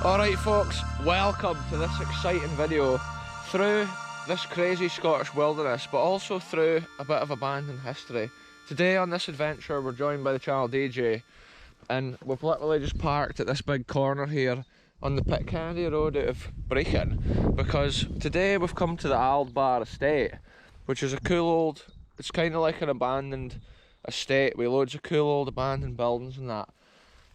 Alright folks, welcome to this exciting video through this crazy Scottish wilderness, but also through a bit of abandoned history. Today on this adventure we're joined by the channel DJ, and we've literally just parked at this big corner here on the Pitcandy Road out of Brechin, because today we've come to the Aldbar Estate, which is a cool old, it's kind of like an abandoned estate with loads of cool old abandoned buildings and that.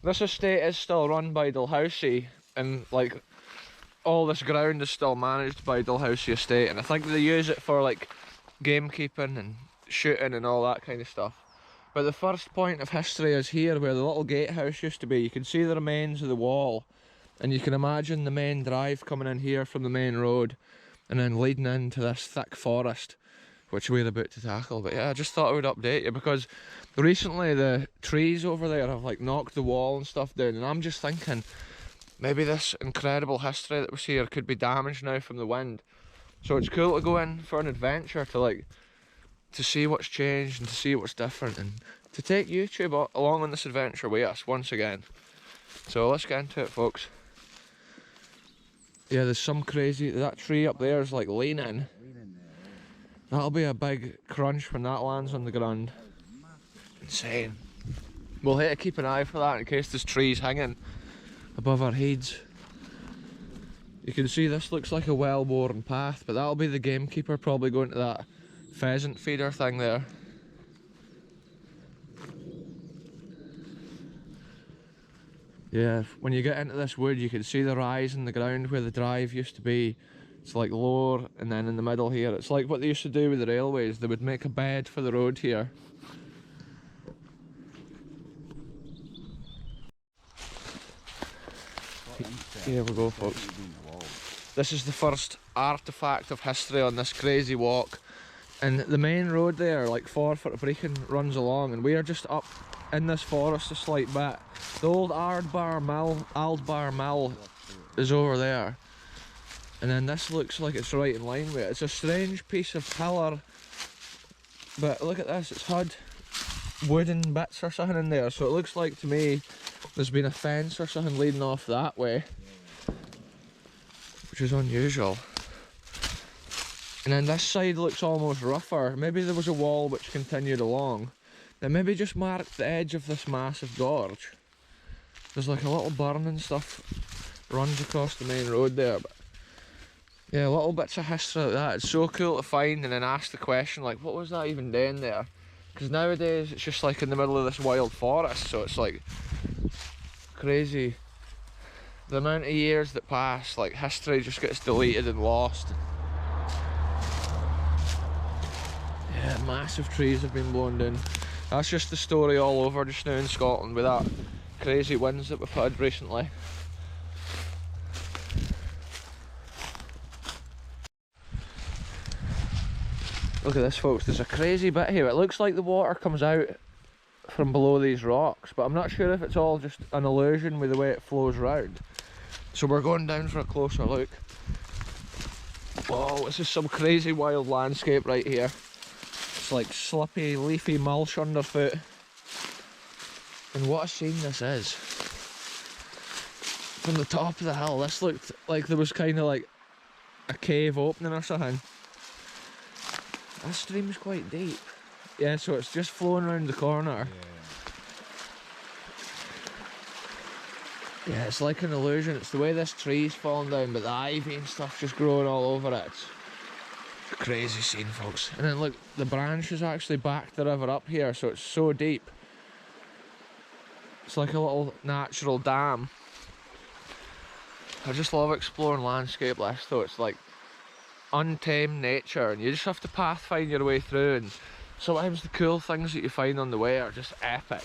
This estate is still run by Dalhousie, and like all this ground is still managed by Dalhousie Estate, and I think they use it for like gamekeeping and shooting and all that kind of stuff. But the first point of history is here where the little gatehouse used to be. You can see the remains of the wall, and you can imagine the main drive coming in here from the main road and then leading into this thick forest which we're about to tackle. But yeah, I just thought I would update you because recently the trees over there have like knocked the wall and stuff down, and I'm just thinking maybe this incredible history that was here could be damaged now from the wind. So it's cool to go in for an adventure to see what's changed and to see what's different, and to take YouTube along on this adventure with us once again. So let's get into it, folks. Yeah, there's some crazy, that tree up there is like leaning. That'll be a big crunch when that lands on the ground. Insane. We'll have to keep an eye for that in case there's trees hanging above our heads. You can see this looks like a well-worn path, but that'll be the gamekeeper probably going to that pheasant feeder thing there. Yeah, when you get into this wood you can see the rise in the ground where the drive used to be. It's like lower, and then in the middle here it's like what they used to do with the railways. They would make a bed for the road here. Here we go, folks. This is the first artefact of history on this crazy walk, and the main road there, like Forfar to Brechin, runs along, and we are just up in this forest a slight bit. The old Aldbar Mill is over there, and then this looks like it's right in line with it. It's a strange piece of pillar, but look at this, it's had wooden bits or something in there, so it looks like to me there's been a fence or something leading off that way, which is unusual. And then this side looks almost rougher. Maybe there was a wall which continued along that maybe just marked the edge of this massive gorge. There's like a little burn and stuff runs across the main road there, but yeah, little bits of history like that. It's so cool to find and then ask the question, like, what was that even doing there? Because nowadays it's just like in the middle of this wild forest, so it's like crazy the amount of years that pass, like history just gets deleted and lost. Yeah, massive trees have been blown down. That's just the story all over just now in Scotland with that crazy winds that we've had recently. Look at this, folks, there's a crazy bit here. It looks like the water comes out from below these rocks, but I'm not sure if it's all just an illusion with the way it flows round. So we're going down for a closer look. Whoa, this is some crazy wild landscape right here. It's like slippy, leafy mulch underfoot. And what a scene this is. From the top of the hill, this looked like there was kind of like a cave opening or something. This stream's quite deep. Yeah, so it's just flowing around the corner. Yeah, it's like an illusion. It's the way this tree's falling down, but the ivy and stuff just growing all over it. It's a crazy scene, folks. And then look, the branch is actually backed the river up here, so it's so deep. It's like a little natural dam. I just love exploring landscape like this though. It's like untamed nature, and you just have to pathfind your way through, and sometimes the cool things that you find on the way are just epic.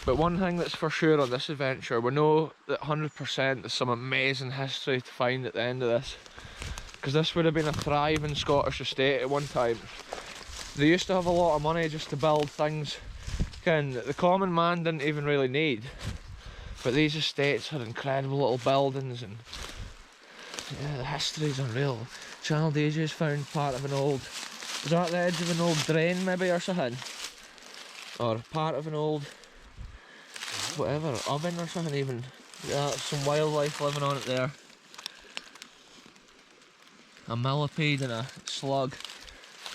But one thing that's for sure on this adventure, we know that 100% there's some amazing history to find at the end of this, because this would have been a thriving Scottish estate at one time. They used to have a lot of money just to build things the common man didn't even really need, but these estates had incredible little buildings, and yeah, the history's unreal. Channel DJ's found part of an old, is that the edge of an old drain maybe or something? Or part of an old whatever, oven or something even. Yeah, some wildlife living on it there. A millipede and a slug.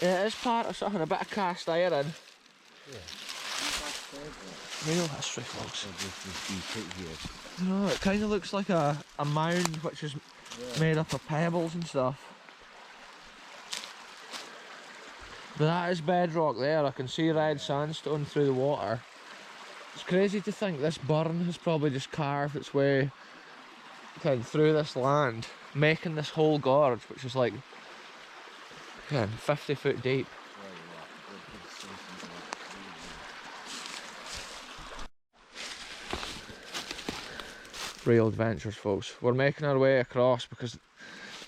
Yeah, it is part of something, a bit of cast iron. Yeah. Real history, folks. No, it kind of looks like a mound which is made up of pebbles and stuff. But that is bedrock there. I can see red sandstone through the water. It's crazy to think this burn has probably just carved its way through this land, making this whole gorge, which is like 50 foot deep. Real adventures, folks. We're making our way across because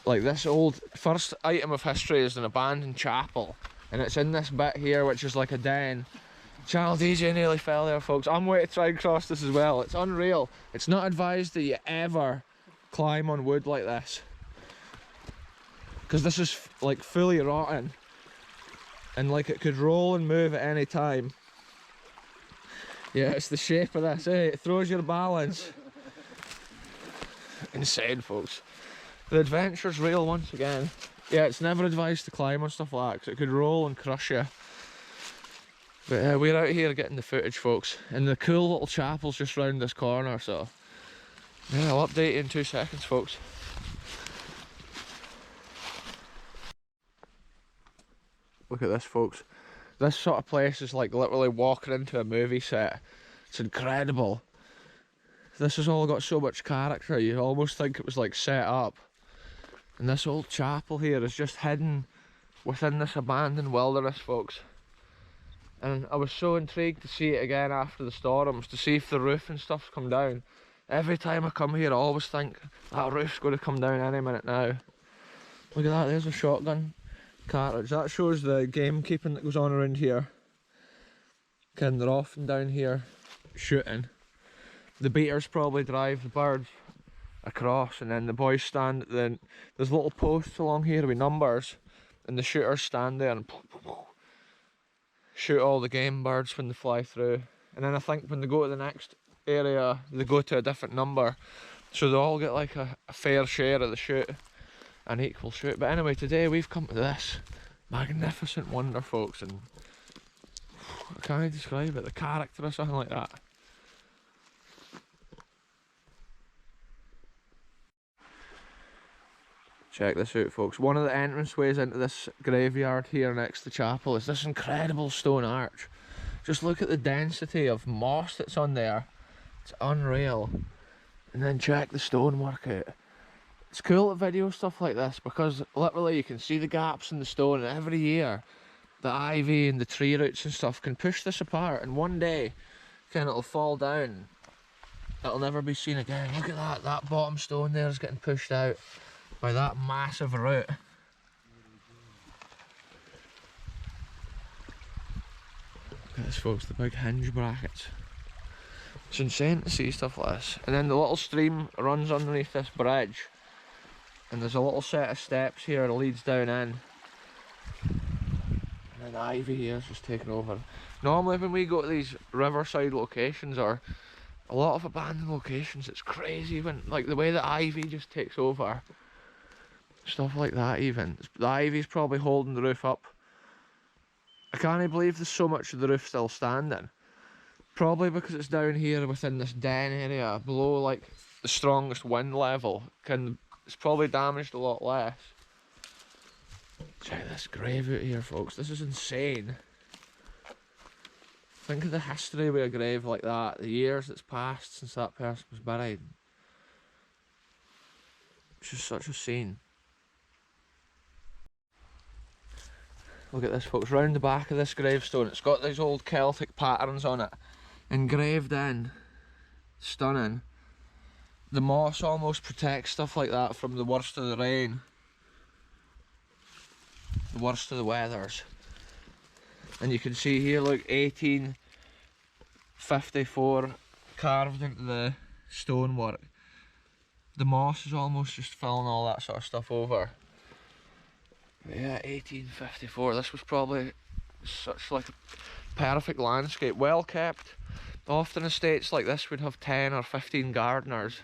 like this old first item of history is an abandoned chapel, and it's in this bit here which is like a den. Child DJ nearly fell there, folks. I'm waiting to try and cross this as well. It's unreal. It's not advised that you ever climb on wood like this, because this is like fully rotten and like it could roll and move at any time. Yeah, it's the shape of this, eh? It throws your balance. Insane, folks. The adventure's real once again. Yeah, it's never advised to climb on stuff like that because it could roll and crush you. But we're out here getting the footage, folks, and the cool little chapel's just round this corner, so yeah, I'll update you in 2 seconds, folks. Look at this, folks. This sort of place is like literally walking into a movie set. It's incredible. This has all got so much character, you almost think it was like set up. And this old chapel here is just hidden within this abandoned wilderness, folks. And I was so intrigued to see it again after the storms, to see if the roof and stuff's come down. Every time I come here I always think that roof's going to come down any minute now. Look at that, there's a shotgun cartridge. That shows the gamekeeping that goes on around here. They're often down here shooting. The beaters probably drive the birds across, and then the boys stand at there's little posts along here with numbers, and the shooters stand there and shoot all the game birds when they fly through. And then I think when they go to the next area they go to a different number, so they all get like a fair share of the shoot, an equal shoot. But anyway, today we've come to this magnificent wonder, folks, and I can't describe it, the character or something like that. Check this out, folks. One of the entranceways into this graveyard here next to the chapel is this incredible stone arch. Just look at the density of moss that's on there. It's unreal. And then check the stonework out. It's cool to video stuff like this because literally you can see the gaps in the stone, and every year the ivy and the tree roots and stuff can push this apart, and one day it'll fall down. It'll never be seen again. Look at that, that bottom stone there is getting pushed out by that massive root. Look at this, folks, the big hinge brackets. It's insane to see stuff like this. And then the little stream runs underneath this bridge, and there's a little set of steps here that leads down in. And then the ivy here is just taking over. Normally when we go to these riverside locations or a lot of abandoned locations, it's crazy when like the way the ivy just takes over. Stuff like that even. The ivy's probably holding the roof up. I can't believe there's so much of the roof still standing. Probably because it's down here within this den area below like the strongest wind level. It's probably damaged a lot less. Check this grave out here, folks. This is insane. Think of the history with a grave like that, the years that's passed since that person was buried. It's just such a scene. Look at this, folks, round the back of this gravestone, it's got these old Celtic patterns on it, engraved in. Stunning. The moss almost protects stuff like that from the worst of the rain, the worst of the weathers. And you can see here, look, 1854 carved into the stonework. The moss is almost just filling all that sort of stuff over. But yeah, 1854, this was probably such like a perfect landscape, well kept. Often estates like this would have 10 or 15 gardeners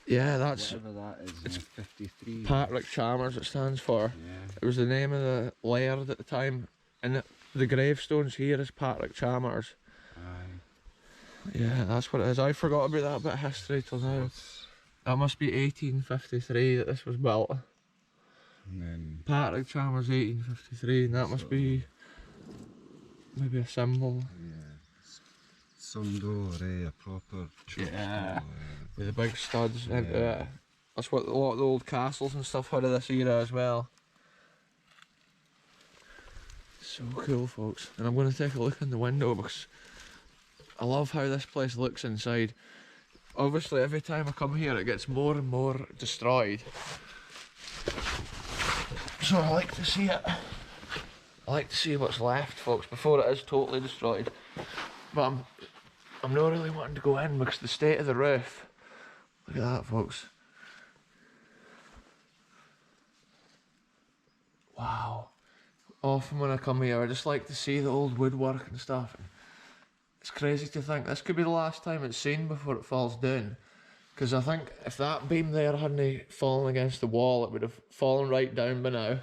Yeah, that's whatever that is. it's 53. Patrick Chalmers it stands for. Yeah. It was the name of the laird at the time, and the gravestones here is Patrick Chalmers. Aye. Yeah, that's what it is. I forgot about that bit of history till now. That must be 1853 that this was built. And then Patrick Chalmers 1853, and that must be maybe a symbol. yeah, sundoor, a proper church Yeah, door, with the big studs yeah. into it. That's what a lot of the old castles and stuff had of this era as well. So cool, folks. And I'm going to take a look in the window because I love how this place looks inside. Obviously, every time I come here, it gets more and more destroyed. So I like to see it. I like to see what's left, folks, before it is totally destroyed. But I'm not really wanting to go in because the state of the roof. Look at that, folks. Wow. Often when I come here, I just like to see the old woodwork and stuff. It's crazy to think this could be the last time it's seen before it falls down. Because I think if that beam there hadn't fallen against the wall, it would have fallen right down by now.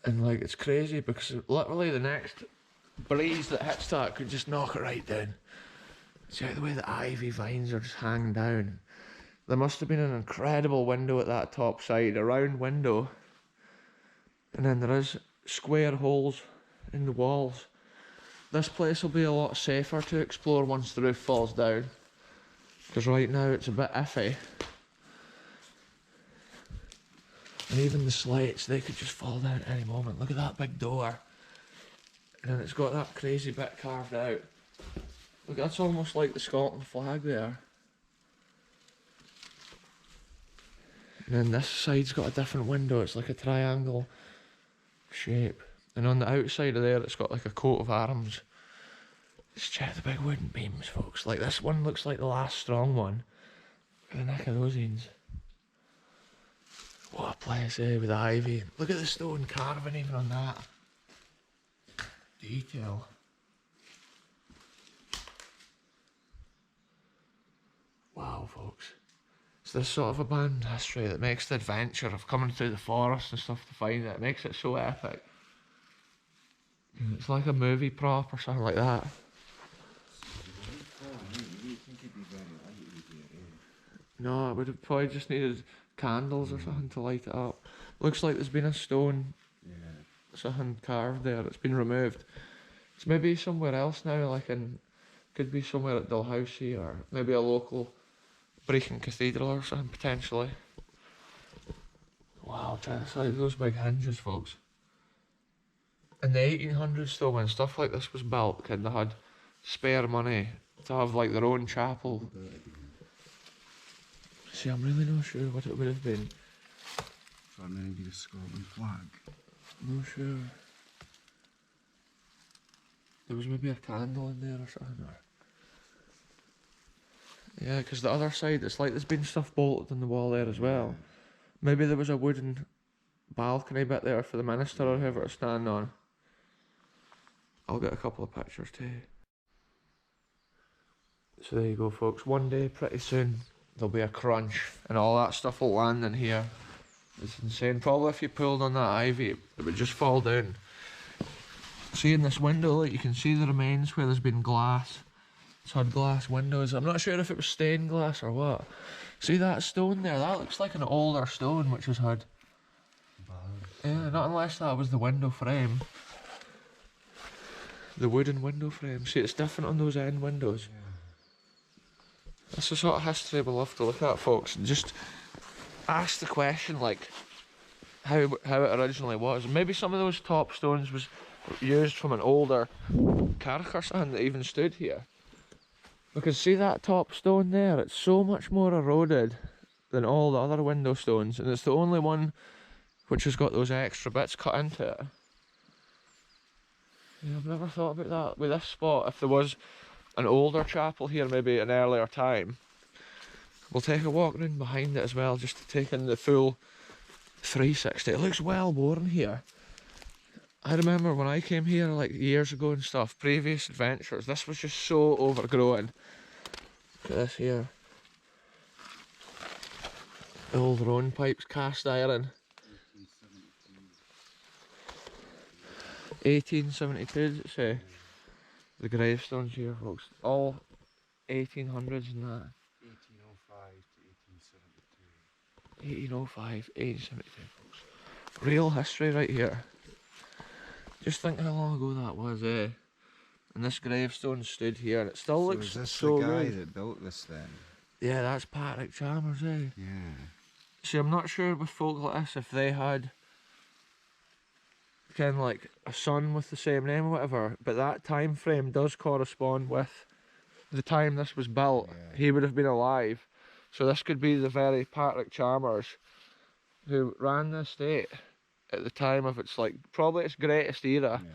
And like, it's crazy because literally the next breeze that hits that could just knock it right down. See how the way the ivy vines are just hanging down. There must have been an incredible window at that top side, a round window. And then there is square holes in the walls. This place will be a lot safer to explore once the roof falls down. Because right now it's a bit iffy. And even the slates, they could just fall down at any moment. Look at that big door. And then it's got that crazy bit carved out. Look, that's almost like the Scotland flag there. And then this side's got a different window, it's like a triangle shape. And on the outside of there, it's got like a coat of arms. Just check the big wooden beams, folks. Like this one looks like the last strong one. Look at the neck of those ends. What a place, eh, with the ivy. Look at the stone carving even on that. Detail. Wow, folks. It's this sort of abandoned history that makes the adventure of coming through the forest and stuff to find it. It makes it so epic. It's like a movie prop or something like that. No, it would have probably just needed candles or something to light it up. Looks like there's been a stone, something carved there. It's been removed. It's maybe somewhere else now, like could be somewhere at Dalhousie or maybe a local Brecon Cathedral or something potentially. Wow, check this out, those big hinges, folks. In the 1800s though, when stuff like this was built, they had spare money to have like their own chapel. See, I'm really not sure what it would have been. So maybe the Scotland flag. No sure. There was maybe a candle in there or something. Yeah, because the other side, it's like there's been stuff bolted on the wall there as well. Maybe there was a wooden balcony bit there for the minister or whoever to stand on. I'll get a couple of pictures too. So there you go, folks. One day, pretty soon, there'll be a crunch and all that stuff will land in here. It's insane. Probably if you pulled on that ivy, it would just fall down. See in this window, like, you can see the remains where there's been glass. It's had glass windows. I'm not sure if it was stained glass or what. See that stone there? That looks like an older stone which was had. Yeah, not unless that was the window frame. The wooden window frame. See, it's different on those end windows. That's the sort of history we love to look at, folks, and just ask the question, like, how it originally was. Maybe some of those top stones was used from an older carrick or something that even stood here. Because see that top stone there, it's so much more eroded than all the other window stones, and it's the only one which has got those extra bits cut into it. Yeah, I've never thought about that with this spot. If there was an older chapel here, maybe an earlier time, we'll take a walk round behind it as well, just to take in the full 360. It looks well worn here. I remember when I came here like years ago and stuff, previous adventures, this was just so overgrown. Look at this here. Old Rhone pipes, cast iron. 1872, does it say? The gravestones here, folks. All 1800s and that. 1805 to 1872. 1805, 1872, folks. Real history right here. Just think how long ago that was, eh? And this gravestone stood here, and it still looks is this so the guy good. that built this then? Yeah, that's Patrick Chalmers, eh? Yeah. See, I'm not sure with folk like this if they had kind of like a son with the same name or whatever, but that time frame does correspond with the time this was built. Yeah. He would have been alive, so this could be the very Patrick Chalmers who ran the estate at the time of its like probably its greatest era. Yeah.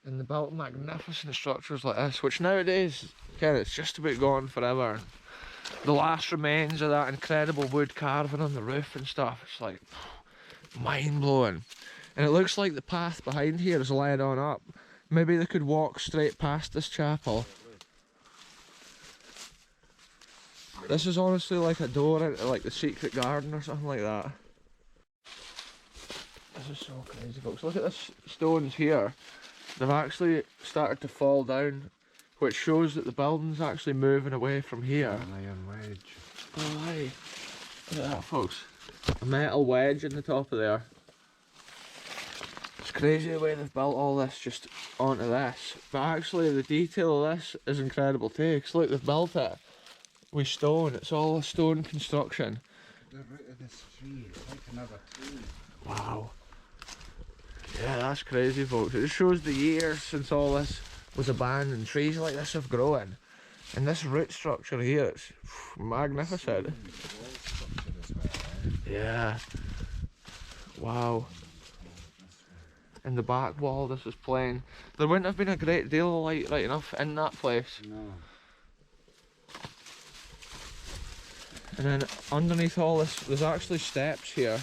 And they built magnificent structures like this, which nowadays, kind of, it's just about gone forever. The last remains of that incredible wood carving on the roof and stuff, it's like mind blowing. And it looks like the path behind here is led on up. Maybe they could walk straight past this chapel. This is honestly like a door into like the secret garden or something like that. This is so crazy, folks. Look at this stones here. They've actually started to fall down, which shows that the building's actually moving away from here. An iron wedge. Oh, aye. Look at that, folks. A metal wedge in the top of there. It's crazy the way they've built all this just onto this. But actually the detail of this is incredible too, because look, they've built it with stone. It's all a stone construction. The root of this tree, it's like another tree. Wow. Yeah, that's crazy, folks. It just shows the years since all this was abandoned. Trees like this have grown. And this root structure here, it's magnificent. Wall structure as well, eh? Yeah. Wow. In the back wall, this is plain. There wouldn't have been a great deal of light right enough in that place. No. And then underneath all this, there's actually steps here.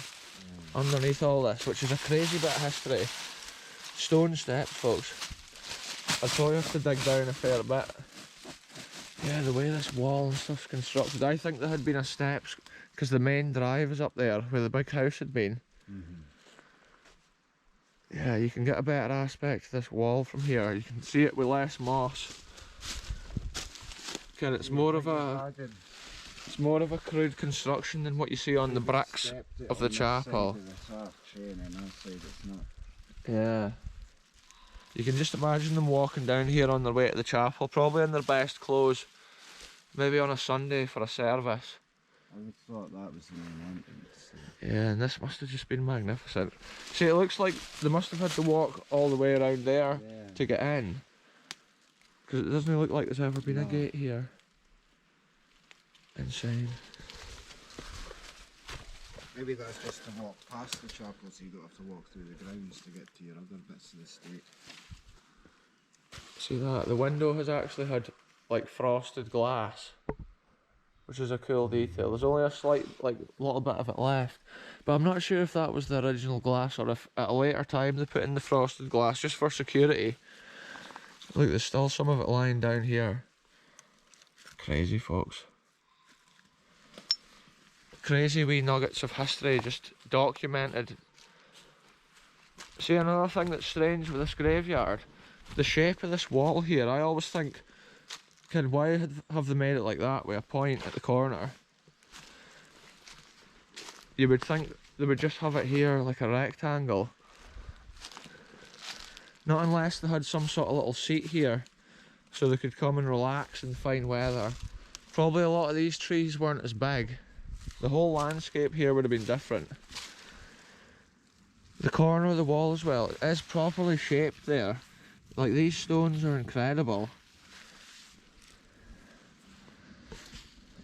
Underneath all this, which is a crazy bit of history. Stone steps, folks. I'd probably have to dig down a fair bit. Yeah, the way this wall and stuff's constructed. I think there had been a steps because the main drive is up there where the big house had been. Yeah, you can get a better aspect of this wall from here. You can see it with less moss. Okay, it's more of a crude construction than what you see on the bricks of the chapel. Yeah. You can just imagine them walking down here on their way to the chapel, probably in their best clothes, maybe on a Sunday for a service. I would thought that was the main entrance. Yeah, and this must have just been magnificent. See, it looks like they must have had to walk all the way around there to get in. Because it doesn't look like there's ever been a gate here. Insane. Maybe that's just to walk past the chapel so you don't have to walk through the grounds to get to your other bits of the estate. See that? The window has actually had like frosted glass, which is a cool detail. There's only a slight, like, little bit of it left. But I'm not sure if that was the original glass or if at a later time they put in the frosted glass just for security. Look, there's still some of it lying down here. Crazy, folks. Crazy wee nuggets of history just documented. See, another thing that's strange with this graveyard, the shape of this wall here, I always think, why have they made it like that with a point at the corner? You would think they would just have it here like a rectangle. Not unless they had some sort of little seat here so they could come and relax in fine weather. Probably a lot of these trees weren't as big. The whole landscape here would have been different. The corner of the wall as well, it is properly shaped there. Like, these stones are incredible.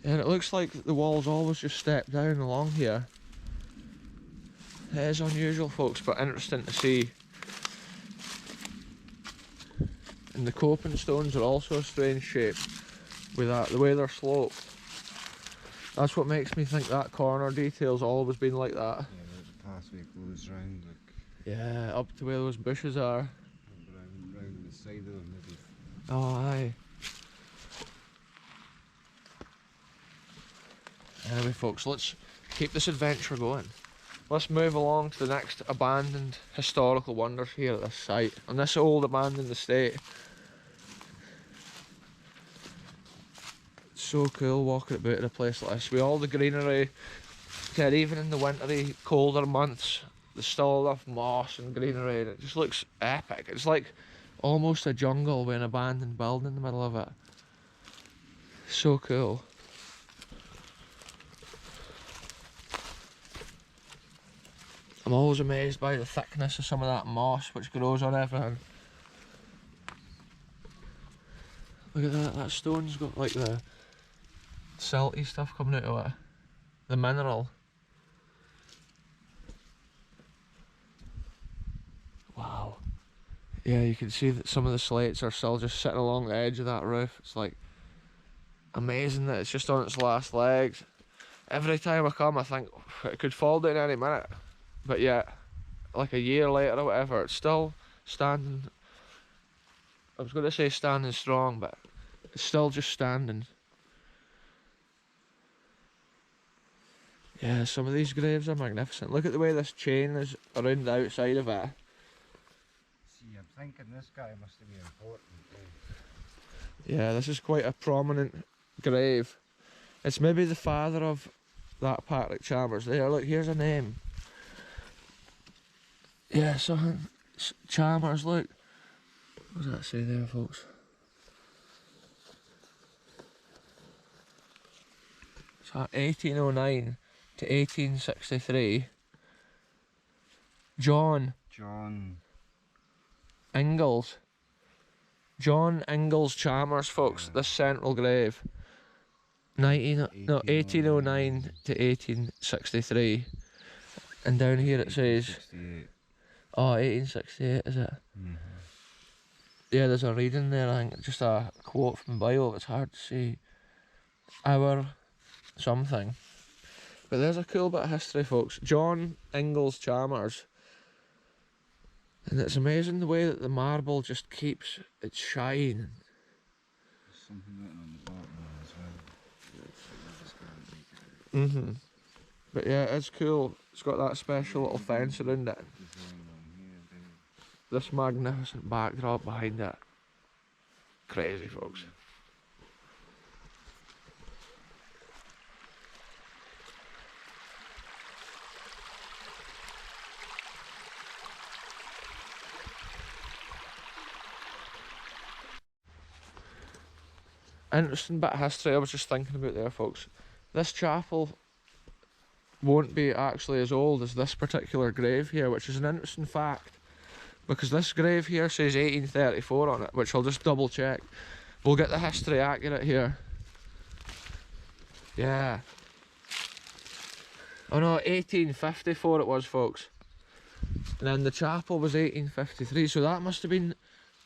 And it looks like the walls always just step down along here. It is unusual, folks, but interesting to see. And the coping stones are also a strange shape with that, the way they're sloped. That's what makes me think that corner detail's always been like that. Yeah, the pathway goes round, like. Yeah, up to where those bushes are. Round the side of them, maybe. Oh, aye. Anyway, folks, let's keep this adventure going. Let's move along to the next abandoned historical wonders here at this site, on this old abandoned estate. It's so cool walking about in a place like this with all the greenery. Yeah, even in the wintry, colder months, there's still enough moss and greenery, and it just looks epic. It's like almost a jungle with an abandoned building in the middle of it. So cool. I'm always amazed by the thickness of some of that moss which grows on everything. Look at that, that stone's got like the salty stuff coming out of it. The mineral. Wow. Yeah, you can see that some of the slates are still just sitting along the edge of that roof. It's like amazing that it's just on its last legs. Every time I come I think it could fall down any minute. But yet, like a year later or whatever, it's still standing. I was going to say standing strong, but it's still just standing. Yeah, some of these graves are magnificent. Look at the way this chain is around the outside of it. See, I'm thinking this guy must have been important too. Yeah, this is quite a prominent grave. It's maybe the father of that Patrick Chalmers there. Look, here's a name. Yeah, something. Chalmers, look. What does that say there, folks? So 1809 to 1863. John Ingalls. John Ingalls Chalmers, folks. This central grave. 1809 to 1863. And down here it says... 68. Oh, 1868, is it? Mm-hmm. Yeah, there's a reading there, I think, just a quote from the Bible, it's hard to see. Our something. But there's a cool bit of history, folks. John Ingalls Chalmers. And it's amazing the way that the marble just keeps its shine. There's something written on the bottom as well. But yeah, it's cool. It's got that special little fence around it. This magnificent backdrop behind it. Crazy, folks. Interesting bit of history I was just thinking about there, folks. This chapel won't be actually as old as this particular grave here, which is an interesting fact. Because this grave here says 1834 on it, which I'll just double check. We'll get the history accurate here. Yeah. Oh no, 1854 it was, folks. And then the chapel was 1853, so that must have been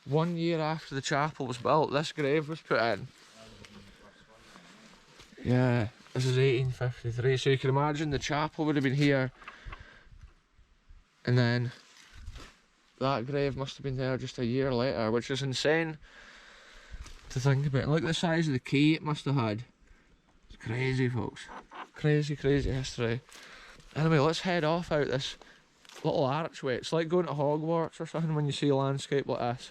1 year after the chapel was built. This grave was put in. Yeah, this is 1853, so you can imagine the chapel would have been here. And then that grave must have been there just a year later, which is insane to think about. Look at the size of the key it must have had. It's crazy, folks. Crazy, crazy history. Anyway, let's head off out this little archway. It's like going to Hogwarts or something when you see a landscape like this.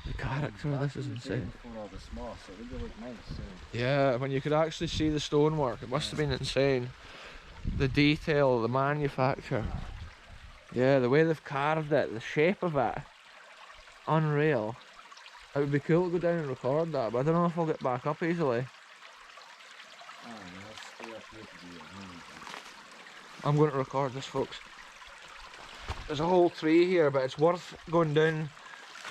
The character of this is insane. Yeah, when you could actually see the stonework, it must have been insane. The detail, the manufacture. Yeah, the way they've carved it, the shape of it. Unreal. It would be cool to go down and record that, but I don't know if I'll get back up easily. I'm going to record this, folks. There's a whole tree here, but it's worth going down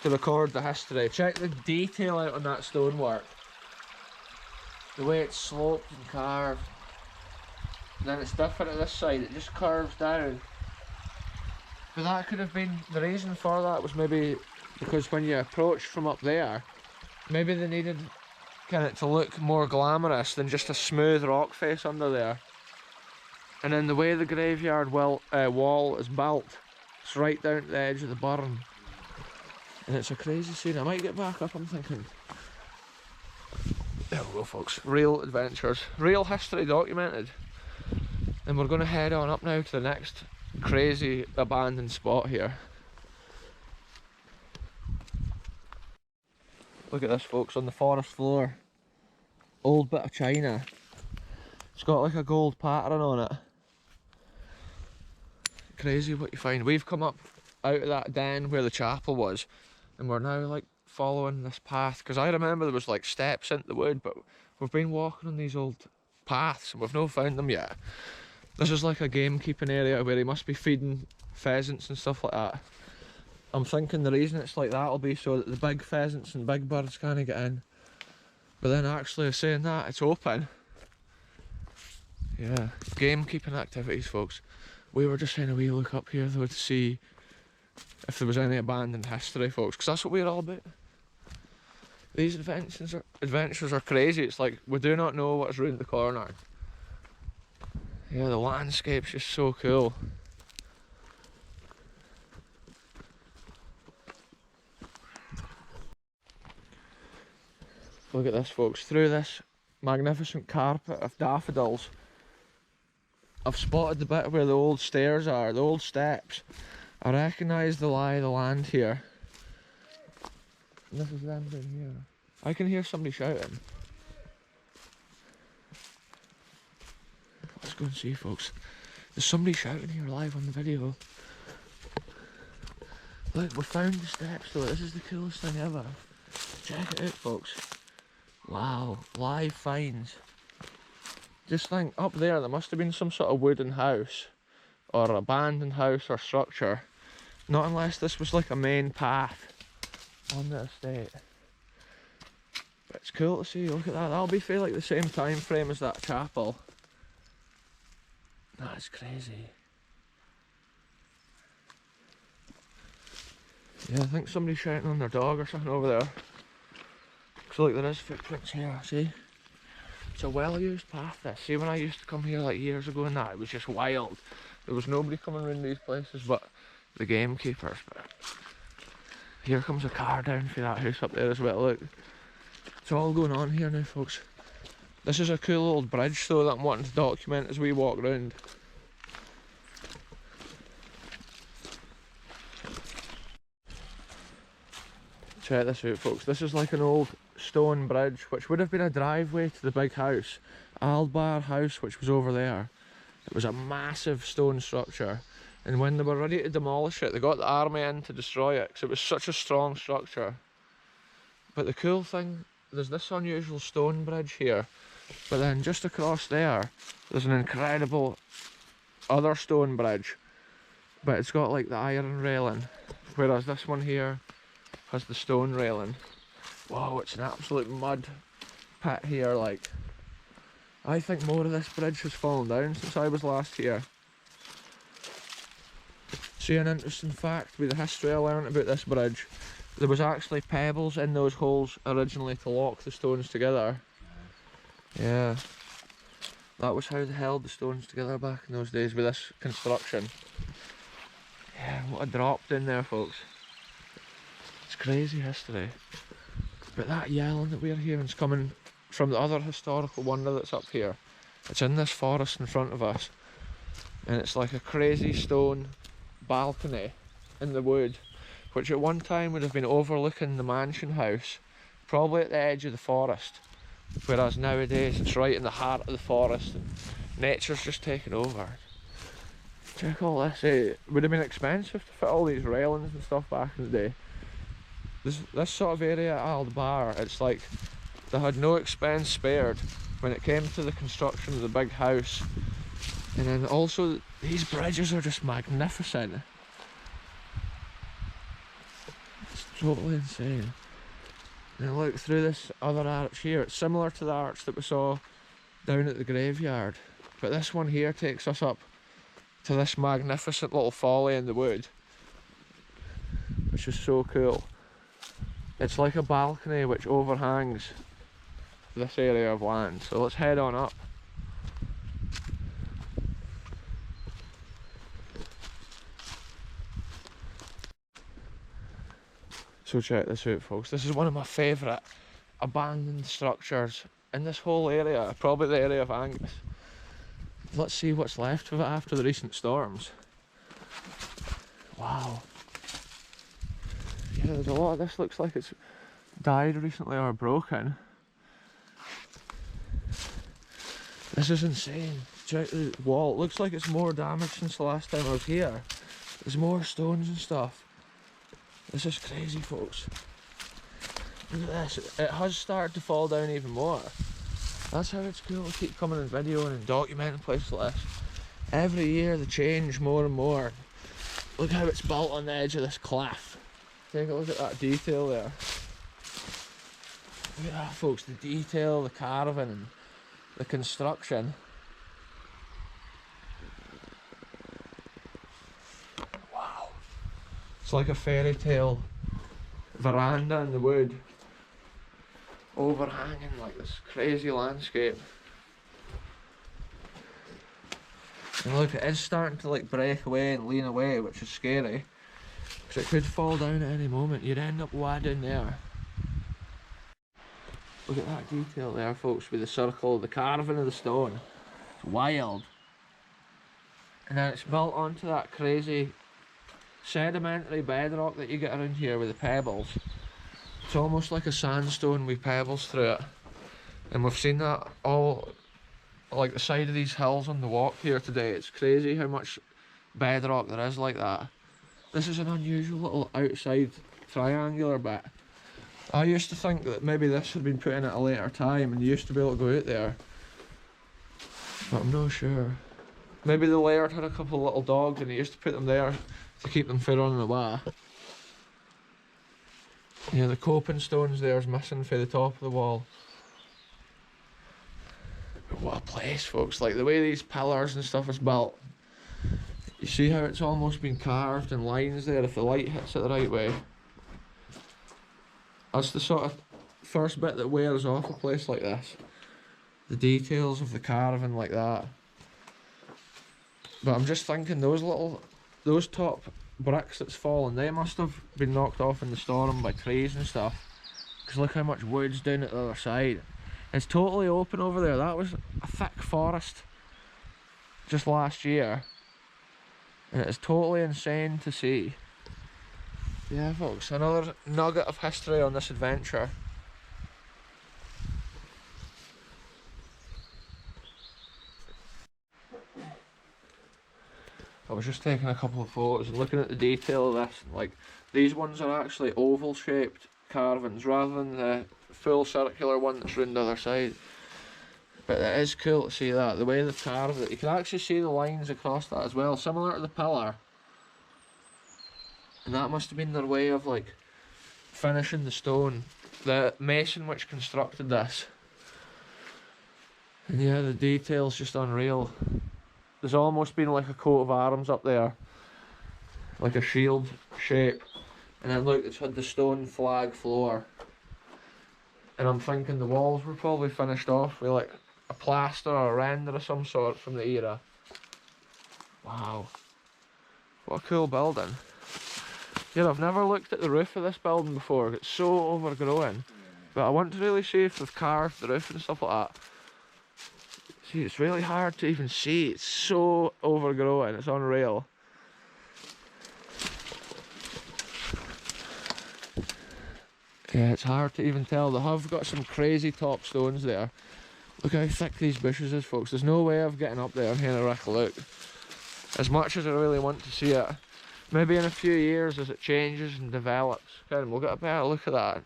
to record the history. Check the detail out on that stonework. The way it's sloped and carved. And then it's different at this side, it just curves down. But that could have been, the reason for that was maybe because when you approach from up there, maybe they needed kind of to look more glamorous than just a smooth rock face under there. And then the way the graveyard wall is built, it's right down to the edge of the burn. And it's a crazy scene. I might get back up, I'm thinking. There we go, folks. Real adventures, real history documented. And we're going to head on up now to the next crazy abandoned spot here. Look at this, folks, on the forest floor. Old bit of china. It's got like a gold pattern on it. Crazy what you find. We've come up out of that den where the chapel was, and we're now like following this path, because I remember there was like steps into the wood, but we've been walking on these old paths and we've not found them yet. This is like a gamekeeping area where he must be feeding pheasants and stuff like that. I'm thinking the reason it's like that will be so that the big pheasants and big birds can't get in. But then actually saying that, it's open. Yeah, gamekeeping activities, folks. We were just having a wee look up here though to see if there was any abandoned history, folks, because that's what we're all about. These adventures are crazy. It's like we do not know what's round the corner. Yeah, the landscape's just so cool. Look at this, folks. Through this magnificent carpet of daffodils, I've spotted the bit where the old stairs are, the old steps. I recognise the lie of the land here. And this is them down here. I can hear somebody shouting. Let's go and see, folks. There's somebody shouting here live on the video. Look, we found the steps though. This is the coolest thing ever. Check it out, folks. Wow, live finds. Just think, up there must have been some sort of wooden house or abandoned house or structure. Not unless this was like a main path on the estate. But it's cool to see, look at that. That'll be for like the same time frame as that chapel. That's crazy. Yeah, I think somebody's shouting on their dog or something over there. So like there is footprints here, see? It's a well-used path this. See, when I used to come here like years ago and that, it was just wild. There was nobody coming around these places but the gamekeepers. But here comes a car down for that house up there as well, look. It's all going on here now, folks. This is a cool old bridge though that I'm wanting to document as we walk round. Check this out, folks. This is like an old stone bridge which would have been a driveway to the big house, Aldbar House, which was over there. It was a massive stone structure, and when they were ready to demolish it, they got the army in to destroy it because it was such a strong structure. But the cool thing, there's this unusual stone bridge here, but then just across there there's an incredible other stone bridge, but it's got like the iron railing, whereas this one here has the stone railing. Whoa, it's an absolute mud pit here. Like, I think more of this bridge has fallen down since I was last here. See, an interesting fact with the history I learned about this bridge, there was actually pebbles in those holes originally to lock the stones together. Yeah, that was how they held the stones together back in those days with this construction. Yeah, what a drop down there, folks. It's crazy history. But that yelling that we're hearing is coming from the other historical wonder that's up here. It's in this forest in front of us, and it's like a crazy stone balcony in the wood, which at one time would have been overlooking the mansion house, probably at the edge of the forest, whereas nowadays it's right in the heart of the forest and nature's just taken over. Check all this out. It would have been expensive to fit all these railings and stuff back in the day. This sort of area at Aldbar, it's like they had no expense spared when it came to the construction of the big house. And then also, these bridges are just magnificent. It's totally insane. And look, through this other arch here, it's similar to the arch that we saw down at the graveyard, but this one here takes us up to this magnificent little folly in the wood, which is so cool. It's like a balcony which overhangs this area of land. So let's head on up. So check this out, folks. This is one of my favourite abandoned structures in this whole area, probably the area of Angus. Let's see what's left of it after the recent storms. Wow. Yeah, there's a lot. This looks like it's died recently or broken. This is insane. Check the wall. It looks like it's more damaged since the last time I was here. There's more stones and stuff. This is crazy, folks. Look at this. It has started to fall down even more. That's how it's cool to keep coming and videoing and documenting places like this. Every year they change more and more. Look how it's built on the edge of this cliff. Take a look at that detail there. Look at that, folks. The detail, the carving and the construction. Wow. It's like a fairy tale veranda in the wood, overhanging like this crazy landscape. And look, it is starting to like break away and lean away, which is scary, because it could fall down at any moment. You'd end up wadding there. Look at that detail there, folks, with the circle, the carving of the stone. It's wild. And then it's built onto that crazy sedimentary bedrock that you get around here with the pebbles. It's almost like a sandstone with pebbles through it. And we've seen that all, like the side of these hills on the walk here today. It's crazy how much bedrock there is like that. This is an unusual little outside triangular bit. I used to think that maybe this had been put in at a later time and you used to be able to go out there, but I'm not sure. Maybe the laird had a couple of little dogs and he used to put them there to keep them from running away. Yeah, the coping stones there is missing for the top of the wall. But what a place, folks. Like the way these pillars and stuff is built. You see how it's almost been carved in lines there if the light hits it the right way. That's the sort of first bit that wears off a place like this. The details of the carving like that. But I'm just thinking those top bricks that's fallen, they must have been knocked off in the storm by trees and stuff. Because look how much wood's down at the other side. It's totally open over there. That was a thick forest just last year. And it's totally insane to see. Yeah, folks, another nugget of history on this adventure. I was just taking a couple of photos and looking at the detail of this. Like, these ones are actually oval shaped carvings rather than the full circular one that's round the other side. But it is cool to see that, the way they've carved it. You can actually see the lines across that as well, similar to the pillar. And that must have been their way of like finishing the stone. The mason which constructed this. And yeah, the detail's just unreal. There's almost been like a coat of arms up there. Like a shield shape. And then look, it's had the stone flag floor. And I'm thinking the walls were probably finished off with like a plaster or a render of some sort from the era. Wow. What a cool building. Yeah, I've never looked at the roof of this building before. It's so overgrown. But I want to really see if they've carved the roof and stuff like that. See, it's really hard to even see. It's so overgrown. It's unreal. Yeah, it's hard to even tell. They have got some crazy top stones there. Look how thick these bushes is, folks. There's no way of getting up there and having a rick look. As much as I really want to see it. Maybe in a few years as it changes and develops, we'll get a better look at that.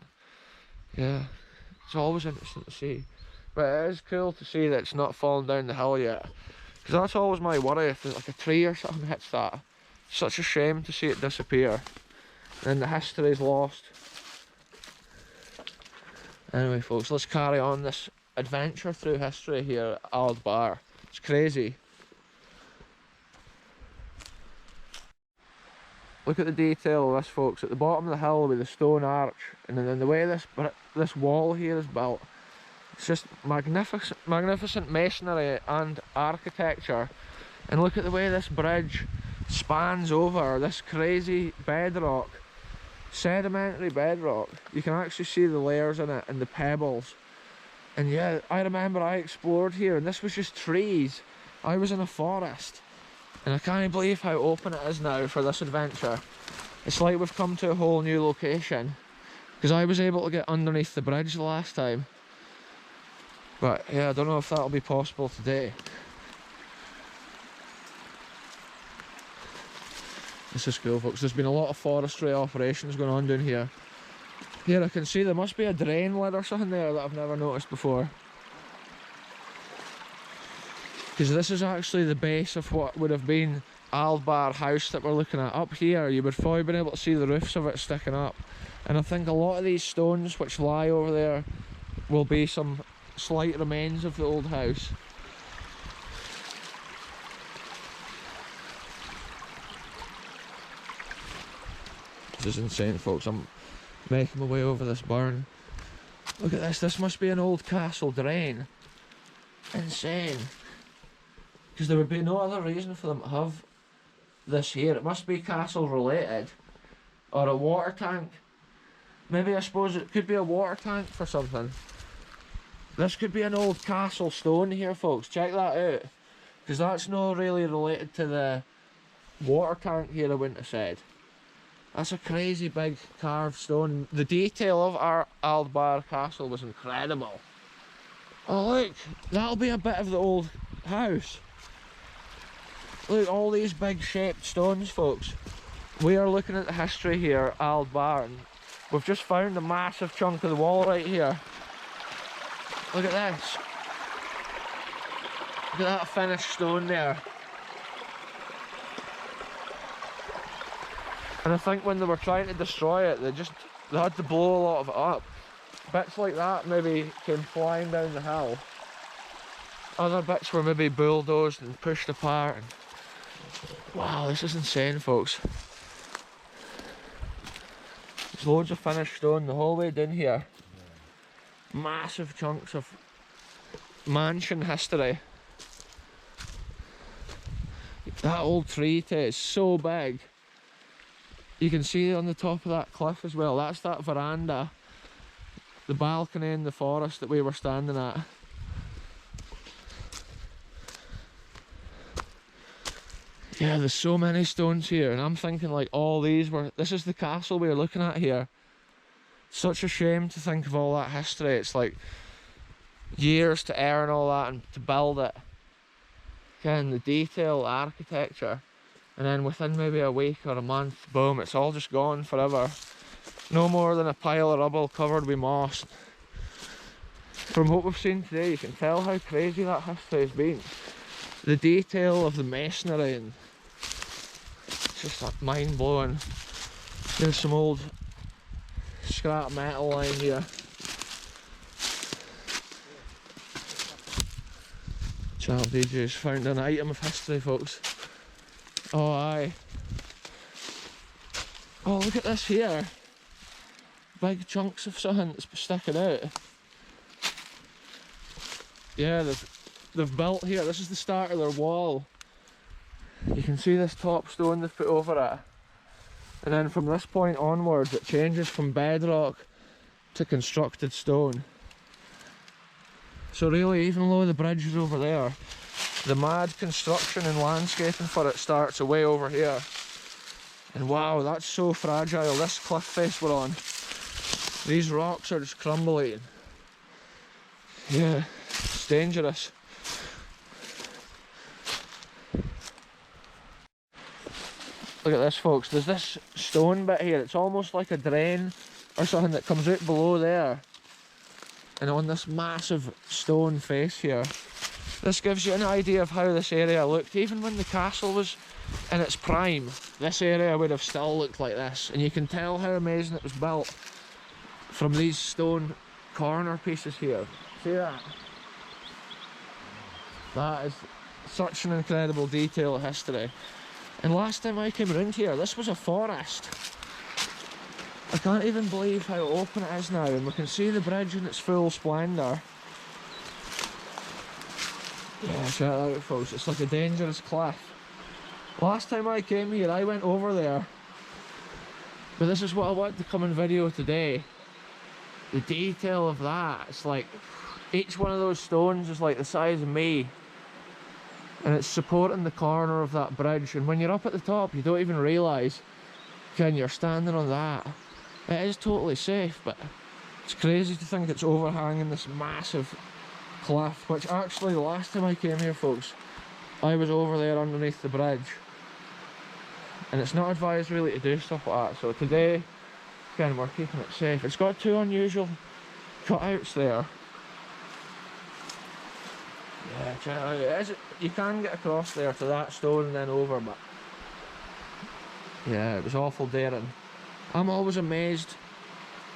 Yeah, it's always interesting to see. But it is cool to see that it's not fallen down the hill yet. Because that's always my worry, if there's like a tree or something hits that. It's such a shame to see it disappear. And the history's lost. Anyway, folks, let's carry on this adventure through history here at Aldbar. It's crazy. Look at the detail of this, folks. At the bottom of the hill with the stone arch, and then the way this wall here is built, it's just magnificent masonry and architecture. And look at the way this bridge spans over this crazy bedrock, sedimentary bedrock. You can actually see the layers in it and the pebbles. And yeah, I remember I explored here and this was just trees. I was in a forest. And I can't believe how open it is now for this adventure. It's like we've come to a whole new location. Because I was able to get underneath the bridge the last time. But yeah, I don't know if that'll be possible today. This is cool, folks. There's been a lot of forestry operations going on down here. Here I can see there must be a drain lid or something there that I've never noticed before. Because this is actually the base of what would have been Aldbar House that we're looking at. Up here you would probably been able to see the roofs of it sticking up. And I think a lot of these stones which lie over there will be some slight remains of the old house. This is insane, folks. I'm making my way over this burn. Look at this. This must be an old castle drain. Insane. Because there would be no other reason for them to have this here. It must be castle related. Or a water tank. Maybe I suppose it could be a water tank for something. This could be an old castle stone here, folks. Check that out. Because that's not really related to the water tank here, I wouldn't have said. That's a crazy big carved stone. The detail of our Aldbar Castle was incredible. Oh look, that'll be a bit of the old house. Look, all these big shaped stones, folks. We are looking at the history here, Aldbar, and we've just found a massive chunk of the wall right here. Look at this. Look at that finished stone there. And I think when they were trying to destroy it, they had to blow a lot of it up. Bits like that maybe came flying down the hill. Other bits were maybe bulldozed and pushed apart. And wow, this is insane, folks. There's loads of finished stone the whole way down here. Massive chunks of mansion history. That old tree is so big. You can see on the top of that cliff as well. That's that veranda, the balcony in the forest that we were standing at. Yeah, there's so many stones here, and I'm thinking like all these were, this is the castle we were looking at here. Such a shame to think of all that history. It's like years to earn all that and to build it. Again, the detail, the architecture. And then within maybe a week or a month, boom, it's all just gone forever. No more than a pile of rubble covered with moss. From what we've seen today, you can tell how crazy that history has been. The detail of the masonry, and it's just like mind blowing. There's some old scrap metal lying here. Child DJ's found an item of history, folks. Oh aye. Oh, look at this here. Big chunks of something that's sticking out. Yeah, they've built here. This is the start of their wall. You can see this top stone they've put over it. And then from this point onwards it changes from bedrock to constructed stone. So really, even though the bridge is over there, the mad construction and landscaping for it starts way over here. And wow, that's so fragile. This cliff face we're on, these rocks are just crumbling. Yeah, it's dangerous. Look at this, folks. There's this stone bit here. It's almost like a drain or something that comes out below there. And on this massive stone face here. This gives you an idea of how this area looked. Even when the castle was in its prime, this area would have still looked like this. And you can tell how amazing it was built from these stone corner pieces here. See that? That is such an incredible detail of history. And last time I came around here, this was a forest. I can't even believe how open it is now, and we can see the bridge in its full splendour. Yeah, check that out, folks. It's like a dangerous cliff. Last time I came here, I went over there. But this is what I want to come and video today. The detail of that, it's like Each one of those stones is like the size of me, and it's supporting the corner of that bridge, and when you're up at the top you don't even realise you're standing on that. It is totally safe, but it's crazy to think it's overhanging this massive cliff, which actually the last time I came here, folks, I was over there underneath the bridge, and it's not advised really to do stuff like that. So today, again, we're keeping it safe. It's got two unusual cutouts there. Yeah, you can get across there to that stone and then over, but yeah, it was awful daring. I'm always amazed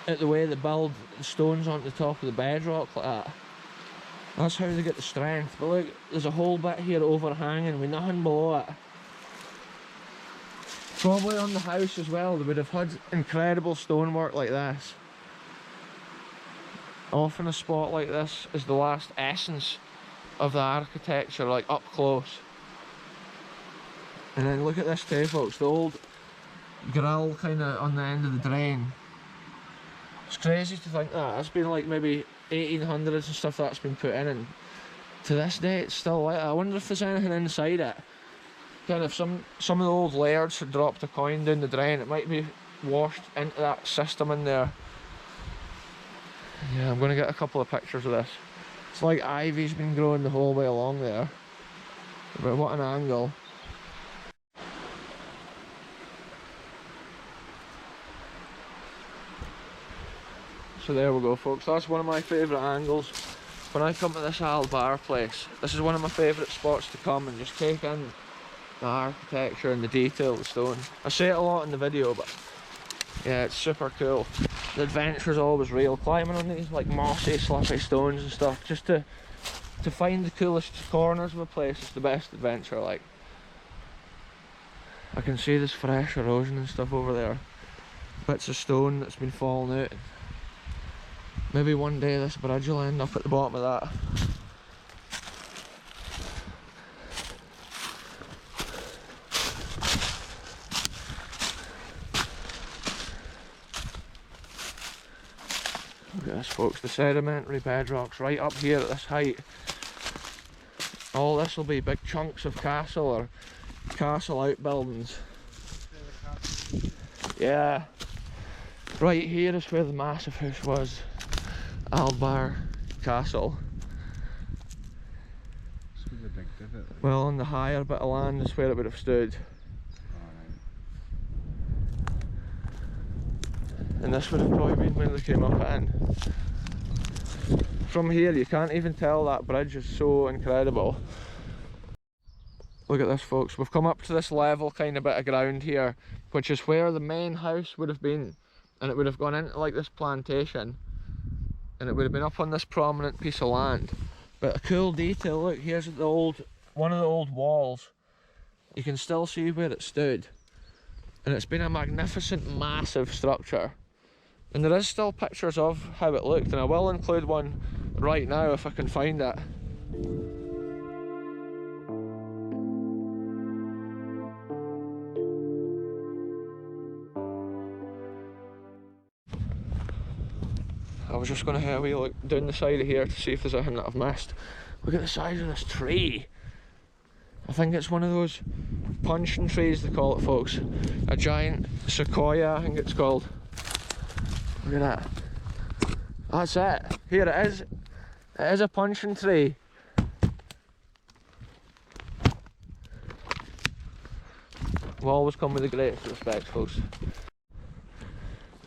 at the way they build the stones onto the top of the bedrock like that. That's how they get the strength. But look, there's a whole bit here overhanging with nothing below it. Probably on the house as well, they would have had incredible stonework like this. Often a spot like this is the last essence of the architecture, like up close. And then look at this too, folks, the old grill kind of on the end of the drain. It's crazy to think that. That's been like maybe 1800s and stuff that's been put in, and to this day it's still like that. I wonder if there's anything inside it. Kind of some of the old lairds had dropped a coin down the drain, it might be washed into that system in there. Yeah, I'm going to get a couple of pictures of this. It's like ivy's been growing the whole way along there. But what an angle. So there we go, folks, that's one of my favourite angles. When I come to this Aldbar place, this is one of my favourite spots to come and just take in the architecture and the detail of the stone. I say it a lot in the video, but yeah, it's super cool. The adventure's always real, climbing on these like mossy, slippy stones and stuff, just to find the coolest corners of a place is the best adventure. Like, I can see this fresh erosion and stuff over there, bits of stone that's been falling out. Maybe one day this bridge will end up at the bottom of that. Look at this, folks, the sedimentary bedrock's right up here at this height. All this will be big chunks of castle or castle outbuildings. Yeah, right here is where the massive house was. Aldbar Castle. It's with the big divot. Like. Well, on the higher bit of land is where it would have stood. And this would have probably been when they came up in. From here you can't even tell that bridge is so incredible. Look at this, folks, we've come up to this level kind of bit of ground here, which is where the main house would have been, and it would have gone into like this plantation, and it would have been up on this prominent piece of land. But a cool detail, look, here's one of the old walls. You can still see where it stood, and it's been a magnificent, massive structure. And there is still pictures of how it looked, and I will include one right now if I can find it. I was just going to have a wee look down the side of here to see if there's anything that I've missed. Look at the size of this tree. I think it's one of those puncheon trees they call it, folks. A giant sequoia, I think it's called. Look at that. That's it. Here it is. It is a puncheon tree. Will always come with the greatest respect, folks.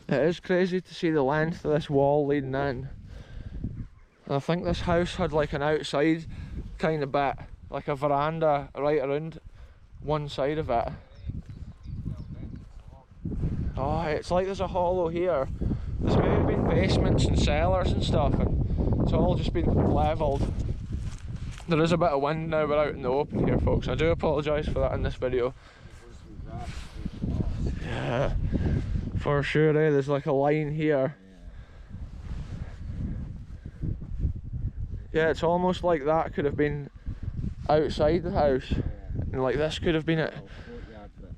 It is crazy to see the length of this wall leading in. And I think this house had like an outside kind of bit, like a veranda right around one side of it. Oh, it's like there's a hollow here. There's maybe been basements and cellars and stuff, and it's all just been levelled. There is a bit of wind now, we're out in the open here, folks. I do apologise for that in this video. Yeah, for sure, eh? There's like a line here. Yeah, it's almost like that could have been outside the house, and like this could have been it.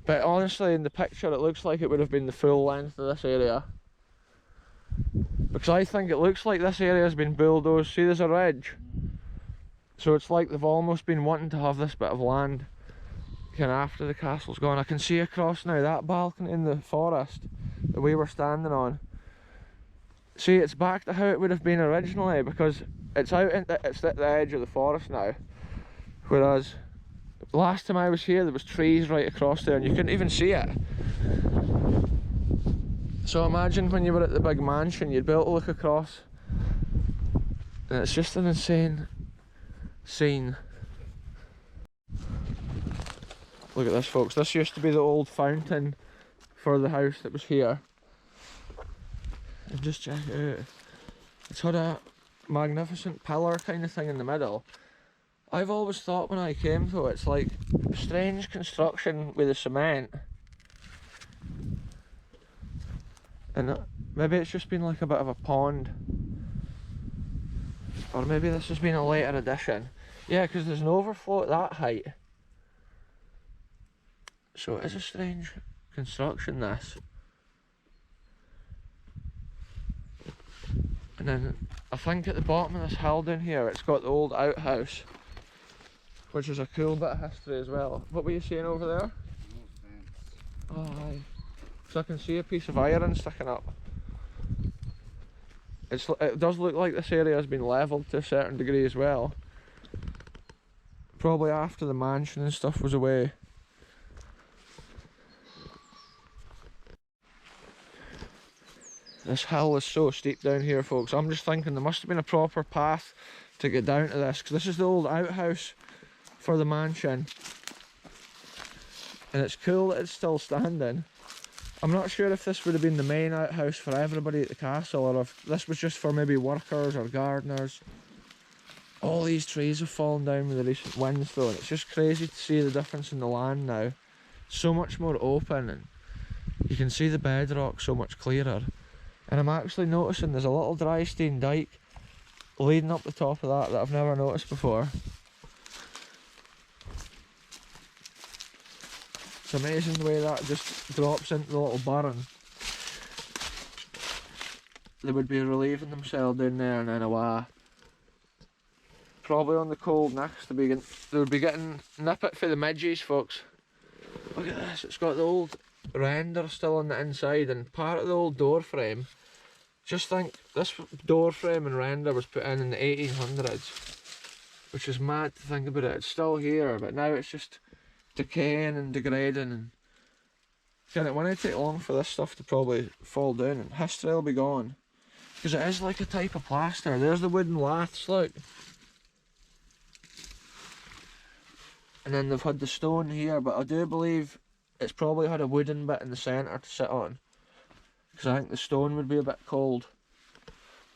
But honestly, in the picture it looks like it would have been the full length of this area, Because I think it looks like this area has been bulldozed. See, there's a ridge. So it's like they've almost been wanting to have this bit of land kind of after the castle's gone. I can see across now that balcony in the forest that we were standing on. See, it's back to how it would have been originally, because it's it's at the edge of the forest now. Whereas last time I was here, there was trees right across there and you couldn't even see it. So imagine when you were at the big mansion, you'd be able to look across and it's just an insane scene. Look at this, folks. This used to be the old fountain for the house that was here. And just check it out. It's had a magnificent pillar kind of thing in the middle. I've always thought when I came to it, it's like strange construction with the cement. And maybe it's just been like a bit of a pond. Or maybe this has been a later addition. Yeah, because there's an overflow at that height. So it is a strange construction, this. And then I think at the bottom of this hill down here, it's got the old outhouse, which is a cool bit of history as well. What were you saying over there? Oh, aye. So I can see a piece of iron sticking up. It does look like this area has been levelled to a certain degree as well. Probably after the mansion and stuff was away. This hill is so steep down here, folks. I'm just thinking there must have been a proper path to get down to this, because this is the old outhouse for the mansion. And it's cool that it's still standing. I'm not sure if this would have been the main outhouse for everybody at the castle, or if this was just for maybe workers or gardeners. All these trees have fallen down with the recent winds though, and it's just crazy to see the difference in the land now. So much more open, and you can see the bedrock so much clearer. And I'm actually noticing there's a little dry stone dyke leading up the top of that I've never noticed before. It's amazing the way that just drops into the little burn. They would be relieving themselves down there and then away. Probably on the cold nicks, they would be getting nippet for the midges, folks. Look at this, it's got the old render still on the inside and part of the old door frame. Just think, this door frame and render was put in the 1800s, which is mad to think about it. It's still here, but now it's just decaying and degrading, and it won't take long for this stuff to probably fall down and history will be gone, because it is like a type of plaster. There's the wooden laths, look, and then they've had the stone here, but I do believe it's probably had a wooden bit in the centre to sit on, because I think the stone would be a bit cold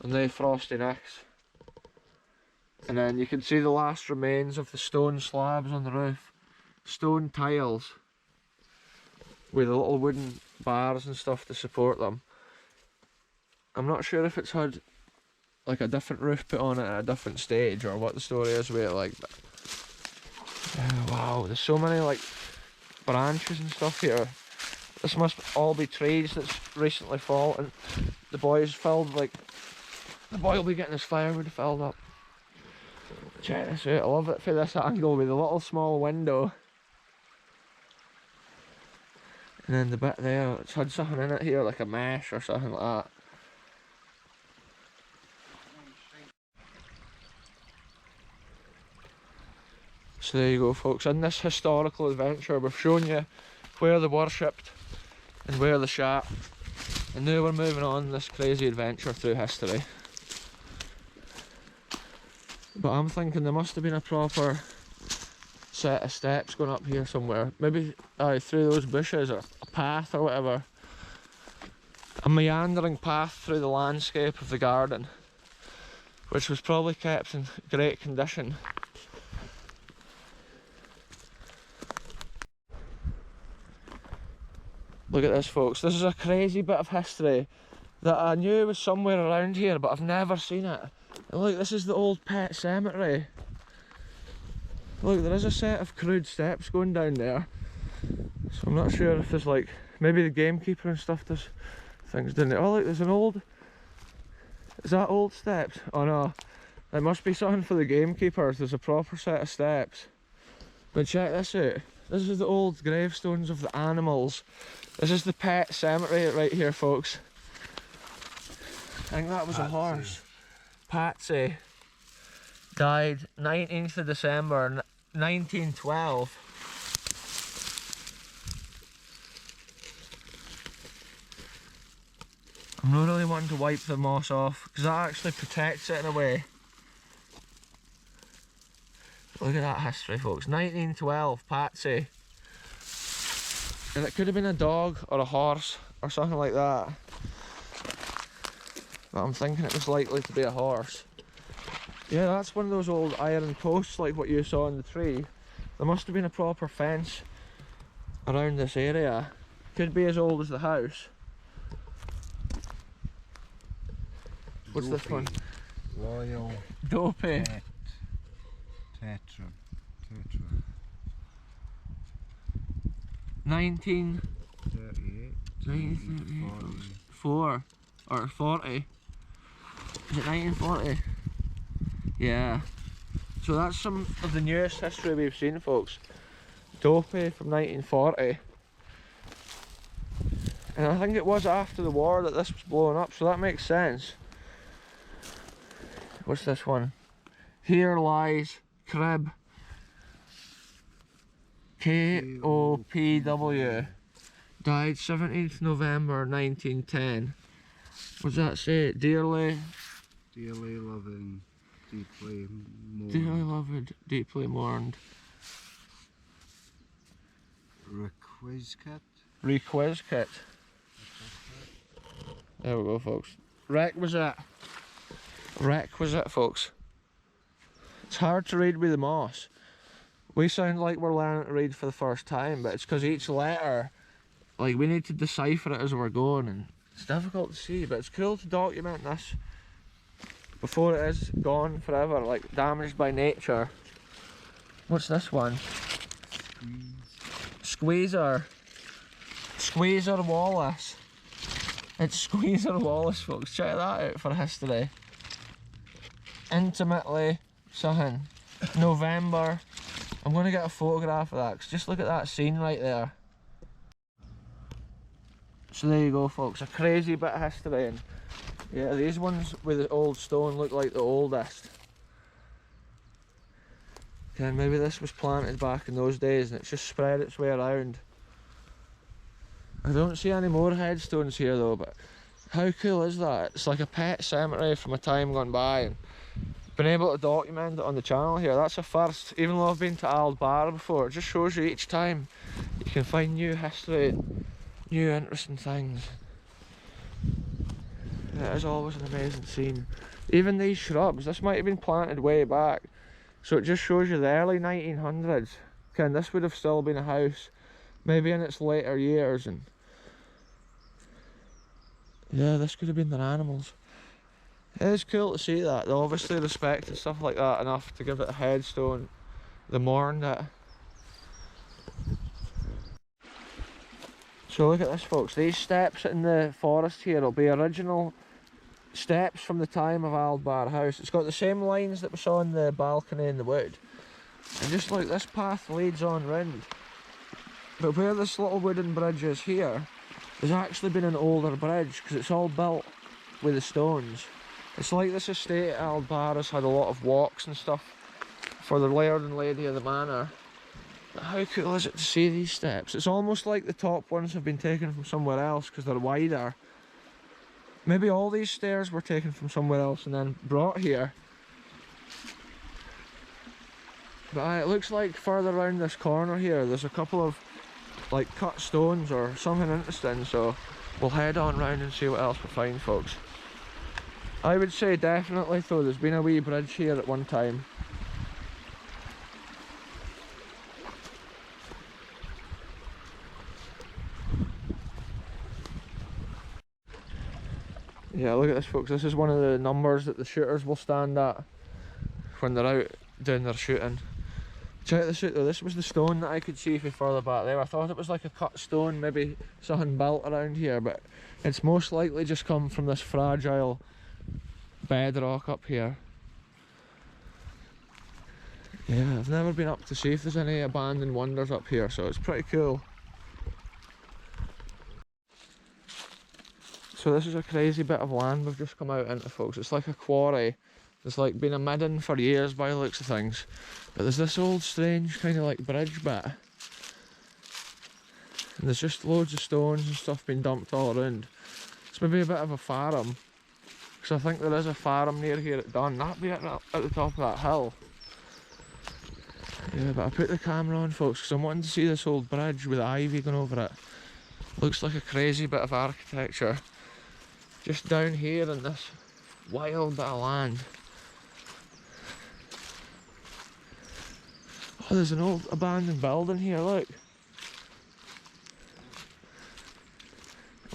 and they frosty nicks. And then you can see the last remains of the stone slabs on the roof, stone tiles with the little wooden bars and stuff to support them. I'm not sure if it's had like a different roof put on it at a different stage or what the story is with it, like, but wow, there's so many like branches and stuff here. This must all be trees that's recently fallen. The boy's filled, like, the boy will be getting his firewood filled up. Check this out, I love it for this angle with a little small window. And then the bit there, it's had something in it here, like a mesh or something like that. So there you go, folks. In this historical adventure, we've shown you where they worshipped and where they shat. And now we're moving on this crazy adventure through history. But I'm thinking there must have been a proper set of steps going up here somewhere. Maybe through those bushes, or a path or whatever. A meandering path through the landscape of the garden, which was probably kept in great condition. Look at this, folks. This is a crazy bit of history that I knew was somewhere around here, but I've never seen it. And look, this is the old pet cemetery. Look, there is a set of crude steps going down there. So I'm not sure if there's like, maybe the gamekeeper and stuff does things down there. Oh look, there's an old Is that old steps? Oh no, it must be something for the gamekeepers. There's a proper set of steps. But check this out. This is the old gravestones of the animals. This is the pet cemetery right here, folks. I think that was a horse. Patsy. Died 19th of December 1912. I'm not really wanting to wipe the moss off because that actually protects it in a way. Look at that history, folks. 1912, Patsy. And it could have been a dog or a horse or something like that. But I'm thinking it was likely to be a horse. Yeah, that's one of those old iron posts like what you saw in the tree. There must have been a proper fence around this area. Could be as old as the house. What's this one? Royal. Dopey. Tetra. 1938. 4 or 40. Is it 1940? Yeah. So that's some of the newest history we've seen, folks. Dopey from 1940. And I think it was after the war that this was blown up, so that makes sense. What's this one? Here lies Crib. K-O-P-W. Died 17th November 1910. What does that say? Dearly loving, deeply mourned. Dearly loved, deeply mourned. Requisite. There we go, folks. Requisite, folks. It's hard to read with the moss. We sound like we're learning to read for the first time, but it's because each letter, like, we need to decipher it as we're going, and it's difficult to see, but it's cool to document this before it is gone forever, like damaged by nature. What's this one? Squeezer Wallace. It's Squeezer Wallace, folks. Check that out for history. Intimately something. November. I'm going to get a photograph of that, because just look at that scene right there. So there you go, folks, a crazy bit of history. And yeah, these ones with the old stone look like the oldest. Okay, maybe this was planted back in those days and it's just spread its way around. I don't see any more headstones here though, but how cool is that? It's like a pet cemetery from a time gone by, and been able to document it on the channel here. That's a first. Even though I've been to Aldbar before, it just shows you each time you can find new history, new interesting things. It is always an amazing scene. Even these shrubs, this might have been planted way back, so it just shows you the early 1900s. Okay, and this would have still been a house, maybe in its later years, and yeah, this could have been their animals. It is cool to see that. They obviously respected stuff like that enough to give it a headstone. They mourned it. So look at this, folks. These steps in the forest here will be original steps from the time of Aldbar House. It's got the same lines that we saw in the balcony in the wood. And just like this path leads on round. But where this little wooden bridge is here, there's actually been an older bridge, because it's all built with the stones. It's like this estate at Aldbar has had a lot of walks and stuff for the laird and lady of the manor. But how cool is it to see these steps? It's almost like the top ones have been taken from somewhere else because they're wider. Maybe all these stairs were taken from somewhere else and then brought here. But it looks like further around this corner here, there's a couple of like cut stones or something interesting, so we'll head on round and see what else we find, folks. I would say definitely though, there's been a wee bridge here at one time. Yeah, look at this, folks. This is one of the numbers that the shooters will stand at when they're out doing their shooting. Check this out though, this was the stone that I could see from further back there. I thought it was like a cut stone, maybe something built around here, but it's most likely just come from this fragile bedrock up here. Yeah, I've never been up to see if there's any abandoned wonders up here, so it's pretty cool. So this is a crazy bit of land we've just come out into, folks. It's like a quarry. It's like been a midden for years by the looks of things. But there's this old strange kind of like bridge bit. And there's just loads of stones and stuff being dumped all around. It's maybe a bit of a farm. Because I think there is a farm near here at Dun. That'd be at the top of that hill. Yeah, but I put the camera on, folks, because I'm wanting to see this old bridge with the ivy going over it. Looks like a crazy bit of architecture. Just down here in this wild bit of land. Oh, there's an old abandoned building here, look.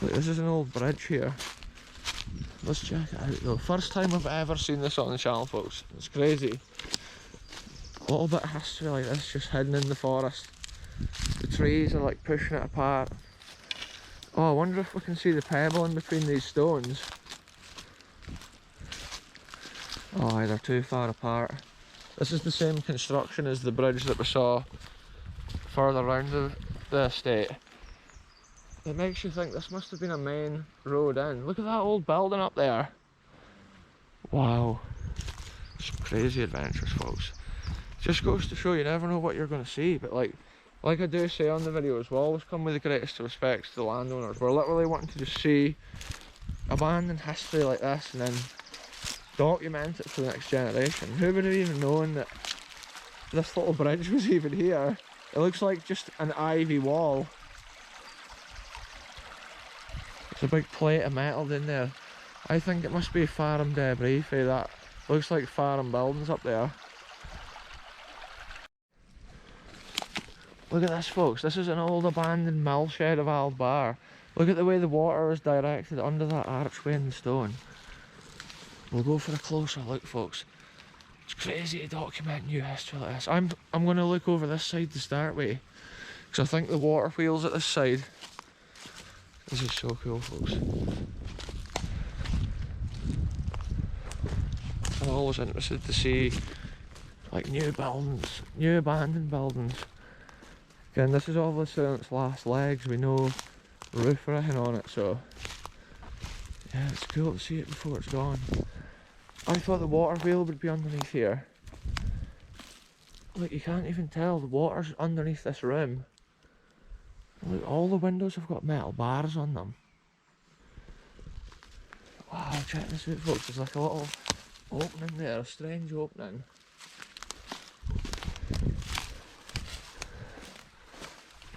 Look, this is an old bridge here. Let's check it out though. First time I've ever seen this on the channel, folks. It's crazy. A little bit of history like this just hidden in the forest. The trees are like pushing it apart. Oh, I wonder if we can see the pebble in between these stones. Oh, they're too far apart. This is the same construction as the bridge that we saw further around the estate. It makes you think this must have been a main road in. Look at that old building up there. Wow. Some crazy adventures, folks. Just goes to show you never know what you're going to see, but like I do say on the videos, we always come with the greatest respects to the landowners. We're literally wanting to just see abandoned history like this and then document it for the next generation. Who would have even known that this little bridge was even here? It looks like just an ivy wall. There's a big plate of metal in there. I think it must be farm debris for that. Looks like farm buildings up there. Look at this, folks. This is an old abandoned mill shed of Aldbar. Look at the way the water is directed under that archway in the stone. We'll go for a closer look, folks. It's crazy to document new history like this. I'm going to look over this side to start with, because I think the water wheel's at this side. This is so cool, folks. I'm always interested to see like new buildings, new abandoned buildings. Again, this is obviously on its last legs, we know roof or anything on it, so yeah, it's cool to see it before it's gone. I thought the water wheel would be underneath here. Look, you can't even tell, the water's underneath this room. Look, all the windows have got metal bars on them. Wow, check this out, folks, there's like a little opening there, a strange opening.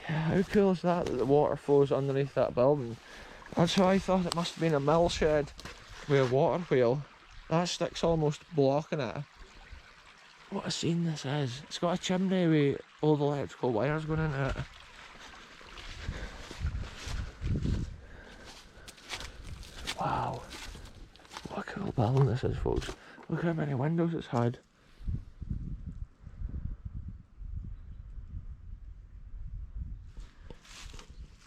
Yeah, how cool is that the water flows underneath that building? That's how I thought it must have been a mill shed with a water wheel. That stick's almost blocking it. What a scene this is. It's got a chimney with all the electrical wires going into it. Wow. What a cool building this is, folks. Look how many windows it's had.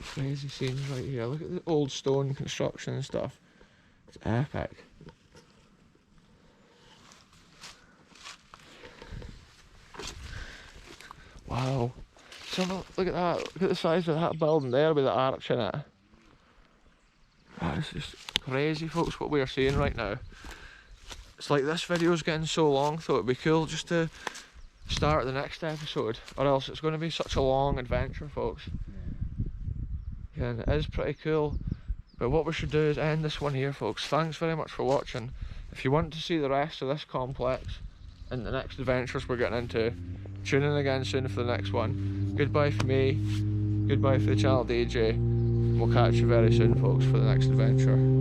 Crazy scenes right here. Look at the old stone construction and stuff. It's epic. Wow. So look at that. Look at the size of that building there with the arch in it. That is just crazy, folks, what we are seeing right now. It's like this video's getting so long, so it'd be cool just to start the next episode, or else it's going to be such a long adventure, folks. Yeah, and it is pretty cool, but what we should do is end this one here, folks. Thanks very much for watching. If you want to see the rest of this complex and the next adventures we're getting into, tune in again soon for the next one. Goodbye for me, goodbye for the channel DJ, and we'll catch you very soon, folks, for the next adventure.